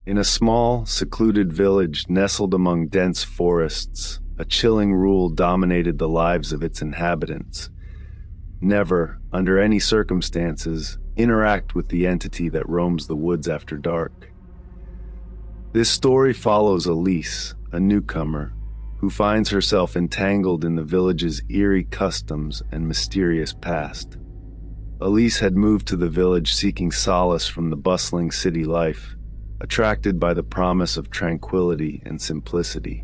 In a small, secluded village nestled among dense forests, a chilling rule dominated the lives of its inhabitants. Never, under any circumstances, interact with the entity that roams the woods after dark. This story follows Elise, a newcomer, who finds herself entangled in the village's eerie customs and mysterious past. Elise had moved to the village seeking solace from the bustling city life, attracted by the promise of tranquility and simplicity.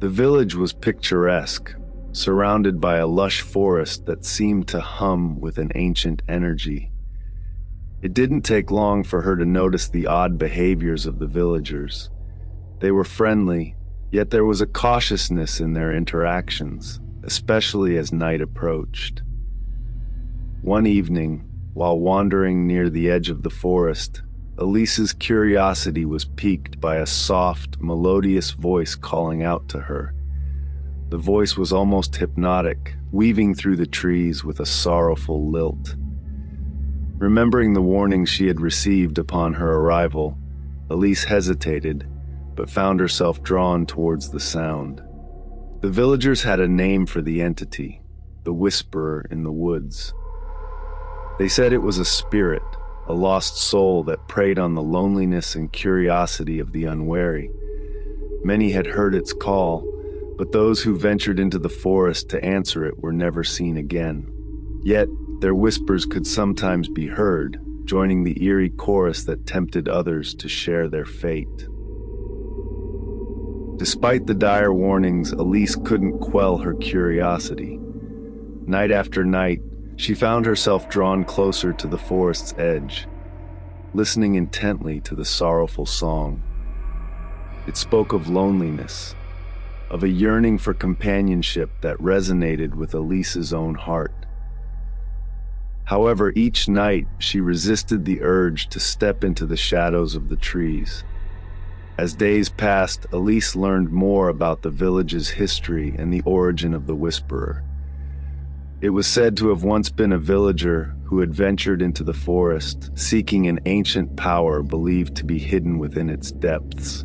The village was picturesque, surrounded by a lush forest that seemed to hum with an ancient energy. It didn't take long for her to notice the odd behaviors of the villagers. They were friendly, yet there was a cautiousness in their interactions, especially as night approached. One evening, while wandering near the edge of the forest, Elise's curiosity was piqued by a soft, melodious voice calling out to her. The voice was almost hypnotic, weaving through the trees with a sorrowful lilt. Remembering the warning she had received upon her arrival, Elise hesitated, but found herself drawn towards the sound. The villagers had a name for the entity, the Whisperer in the woods. They said it was a spirit, a lost soul that preyed on the loneliness and curiosity of the unwary. Many had heard its call, but those who ventured into the forest to answer it were never seen again. Yet, their whispers could sometimes be heard, joining the eerie chorus that tempted others to share their fate. Despite the dire warnings, Elise couldn't quell her curiosity. Night after night, she found herself drawn closer to the forest's edge, listening intently to the sorrowful song. It spoke of loneliness, of a yearning for companionship that resonated with Elise's own heart. However, each night she resisted the urge to step into the shadows of the trees. As days passed, Elise learned more about the village's history and the origin of the Whisperer. It was said to have once been a villager who had ventured into the forest, seeking an ancient power believed to be hidden within its depths.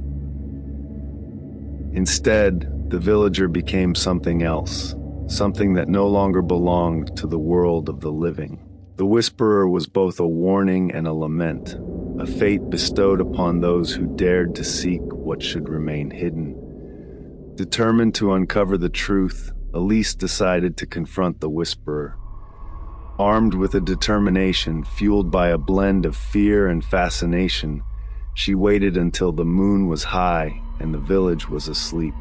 Instead, the villager became something else, something that no longer belonged to the world of the living. The Whisperer was both a warning and a lament, a fate bestowed upon those who dared to seek what should remain hidden. Determined to uncover the truth, Elise decided to confront the Whisperer. Armed with a determination fueled by a blend of fear and fascination, she waited until the moon was high and the village was asleep.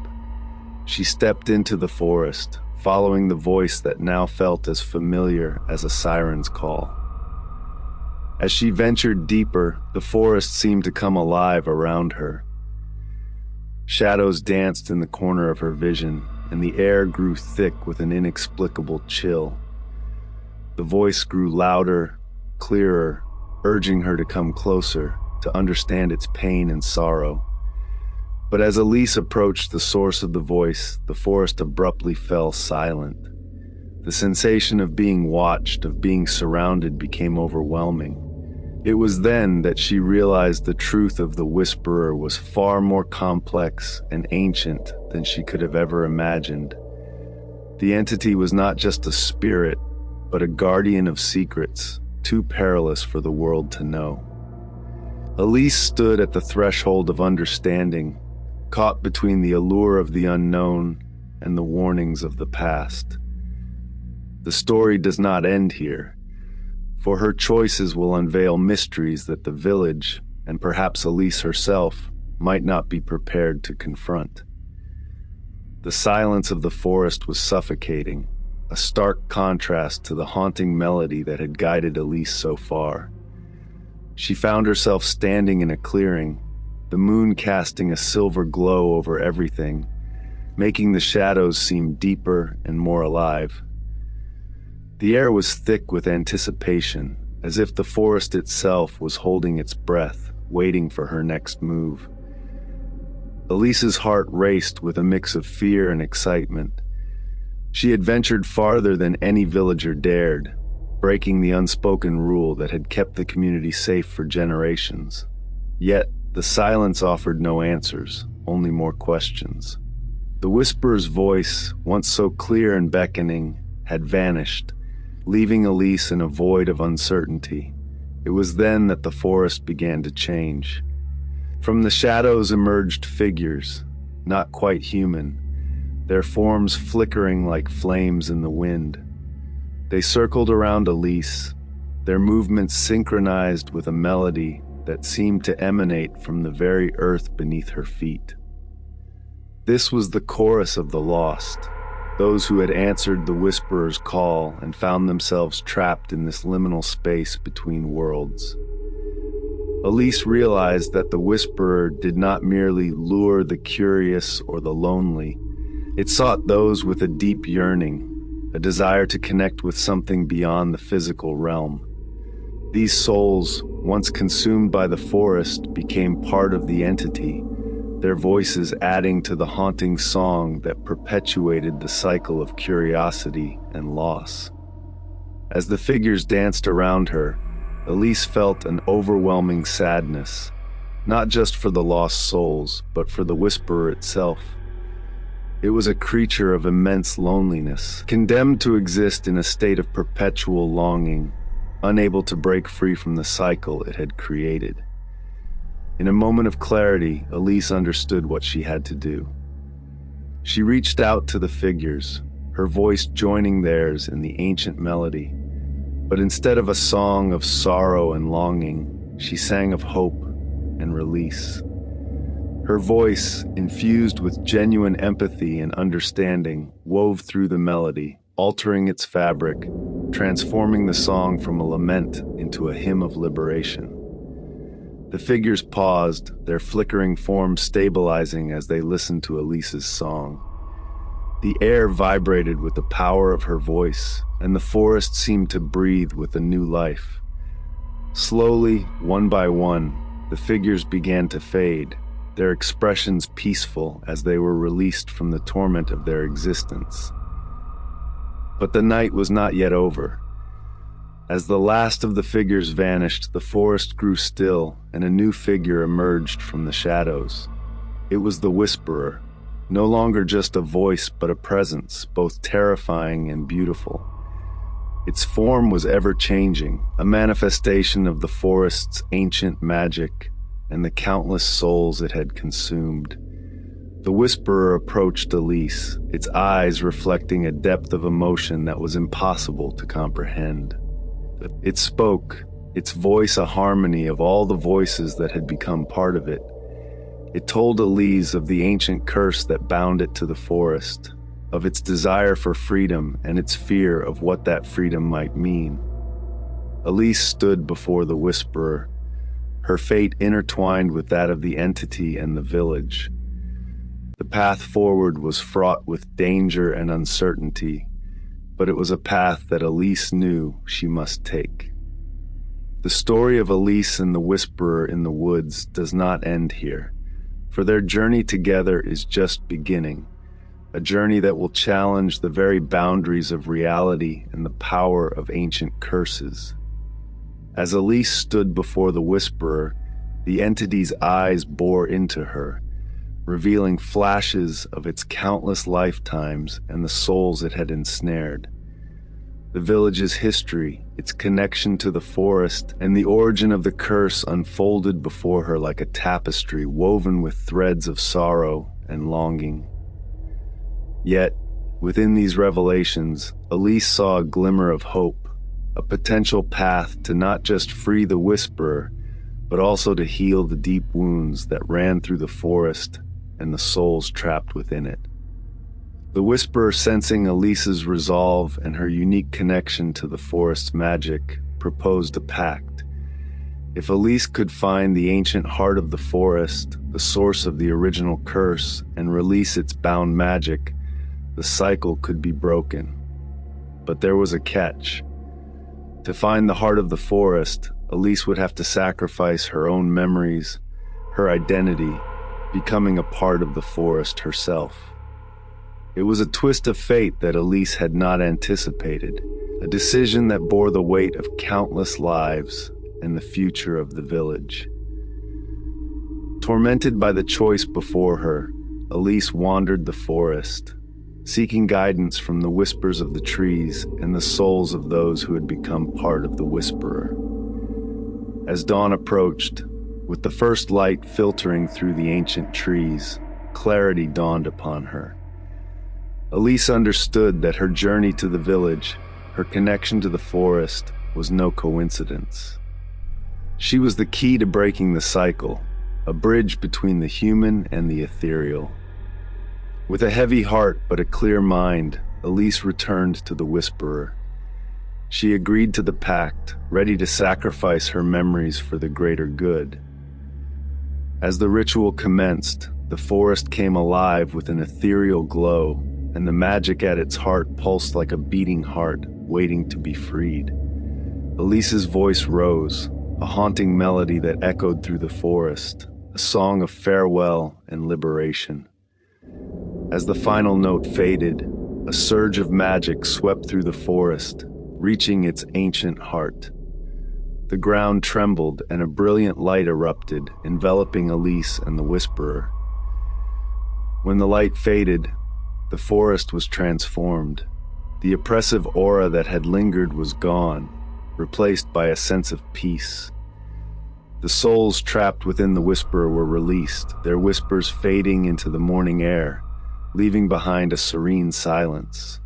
She stepped into the forest, following the voice that now felt as familiar as a siren's call. As she ventured deeper, the forest seemed to come alive around her. Shadows danced in the corner of her vision, and the air grew thick with an inexplicable chill. The voice grew louder, clearer, urging her to come closer, to understand its pain and sorrow. But as Elise approached the source of the voice, the forest abruptly fell silent. The sensation of being watched, of being surrounded, became overwhelming. It was then that she realized the truth of the Whisperer was far more complex and ancient than she could have ever imagined. The entity was not just a spirit, but a guardian of secrets, too perilous for the world to know. Elise stood at the threshold of understanding, caught between the allure of the unknown and the warnings of the past. The story does not end here, for her choices will unveil mysteries that the village, and perhaps Elise herself, might not be prepared to confront. The silence of the forest was suffocating, a stark contrast to the haunting melody that had guided Elise so far. She found herself standing in a clearing, the moon casting a silver glow over everything, making the shadows seem deeper and more alive. The air was thick with anticipation, as if the forest itself was holding its breath, waiting for her next move. Elise's heart raced with a mix of fear and excitement. She had ventured farther than any villager dared, breaking the unspoken rule that had kept the community safe for generations. Yet, The silence offered no answers, only more questions. The whisperer's voice, once so clear and beckoning, had vanished, leaving Elise in a void of uncertainty. It was then that the forest began to change. From the shadows emerged figures, not quite human, their forms flickering like flames in the wind. They circled around Elise, their movements synchronized with a melody that seemed to emanate from the very earth beneath her feet. This was the chorus of the lost, those who had answered the whisperer's call and found themselves trapped in this liminal space between worlds. Elise realized that the whisperer did not merely lure the curious or the lonely. It sought those with a deep yearning, a desire to connect with something beyond the physical realm. These souls, once consumed by the forest, became part of the entity, their voices adding to the haunting song that perpetuated the cycle of curiosity and loss. As the figures danced around her, Elise felt an overwhelming sadness, not just for the lost souls, but for the whisperer itself. It was a creature of immense loneliness, condemned to exist in a state of perpetual longing, unable to break free from the cycle it had created. In a moment of clarity, Elise understood what she had to do. She reached out to the figures, her voice joining theirs in the ancient melody. But instead of a song of sorrow and longing, she sang of hope and release. Her voice, infused with genuine empathy and understanding, wove through the melody, altering its fabric, transforming the song from a lament into a hymn of liberation. The figures paused, their flickering forms stabilizing as they listened to Elise's song. The air vibrated with the power of her voice, and the forest seemed to breathe with a new life. Slowly, one by one, the figures began to fade, their expressions peaceful as they were released from the torment of their existence. But the night was not yet over. As the last of the figures vanished, the forest grew still, and a new figure emerged from the shadows. It was the whisperer, no longer just a voice but a presence, both terrifying and beautiful. Its form was ever-changing, a manifestation of the forest's ancient magic and the countless souls it had consumed. The whisperer approached Elise, its eyes reflecting a depth of emotion that was impossible to comprehend. It spoke, its voice a harmony of all the voices that had become part of it. It told Elise of the ancient curse that bound it to the forest, of its desire for freedom and its fear of what that freedom might mean. Elise stood before the whisperer, her fate intertwined with that of the entity and the village. The path forward was fraught with danger and uncertainty, but it was a path that Elise knew she must take. The story of Elise and the whisperer in the woods does not end here, for their journey together is just beginning, a journey that will challenge the very boundaries of reality and the power of ancient curses. As Elise stood before the whisperer, the entity's eyes bore into her, revealing flashes of its countless lifetimes and the souls it had ensnared. The village's history, its connection to the forest, and the origin of the curse unfolded before her like a tapestry woven with threads of sorrow and longing. Yet, within these revelations, Elise saw a glimmer of hope, a potential path to not just free the whisperer, but also to heal the deep wounds that ran through the forest and the souls trapped within it. The whisperer, sensing Elise's resolve and her unique connection to the forest's magic, proposed a pact. If Elise could find the ancient heart of the forest, the source of the original curse, and release its bound magic, the cycle could be broken. But there was a catch. To find the heart of the forest, Elise would have to sacrifice her own memories, her identity, becoming a part of the forest herself. It was a twist of fate that Elise had not anticipated, a decision that bore the weight of countless lives and the future of the village. Tormented by the choice before her, Elise wandered the forest, seeking guidance from the whispers of the trees and the souls of those who had become part of the Whisperer. As dawn approached, with the first light filtering through the ancient trees, clarity dawned upon her. Elise understood that her journey to the village, her connection to the forest, was no coincidence. She was the key to breaking the cycle, a bridge between the human and the ethereal. With a heavy heart but a clear mind, Elise returned to the Whisperer. She agreed to the pact, ready to sacrifice her memories for the greater good. As the ritual commenced, the forest came alive with an ethereal glow, and the magic at its heart pulsed like a beating heart, waiting to be freed. Elise's voice rose, a haunting melody that echoed through the forest, a song of farewell and liberation. As the final note faded, a surge of magic swept through the forest, reaching its ancient heart. The ground trembled and a brilliant light erupted, enveloping Elise and the Whisperer. When the light faded, the forest was transformed. The oppressive aura that had lingered was gone, replaced by a sense of peace. The souls trapped within the Whisperer were released, their whispers fading into the morning air, leaving behind a serene silence.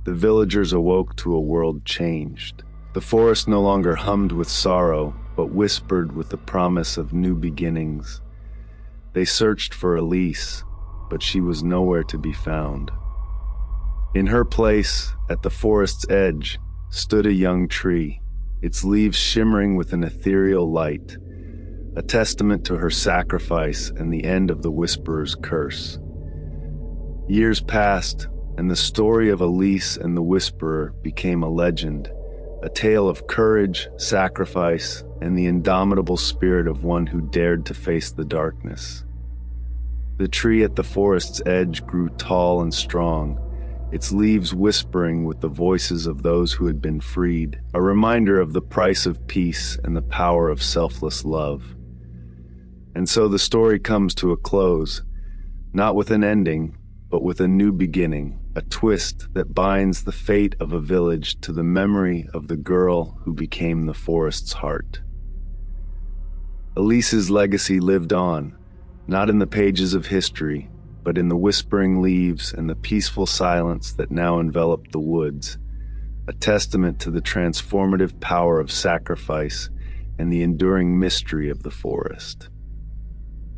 The villagers awoke to a world changed. The forest no longer hummed with sorrow, but whispered with the promise of new beginnings. They searched for Elise, but she was nowhere to be found. In her place, at the forest's edge, stood a young tree, its leaves shimmering with an ethereal light, a testament to her sacrifice and the end of the Whisperer's curse. Years passed, and the story of Elise and the Whisperer became a legend, a tale of courage, sacrifice, and the indomitable spirit of one who dared to face the darkness. The tree at the forest's edge grew tall and strong, its leaves whispering with the voices of those who had been freed, a reminder of the price of peace and the power of selfless love. And so the story comes to a close, not with an ending, but with a new beginning, a twist that binds the fate of a village to the memory of the girl who became the forest's heart. Elise's legacy lived on, not in the pages of history, but in the whispering leaves and the peaceful silence that now enveloped the woods, a testament to the transformative power of sacrifice and the enduring mystery of the forest.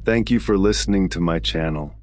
Thank you for listening to my channel.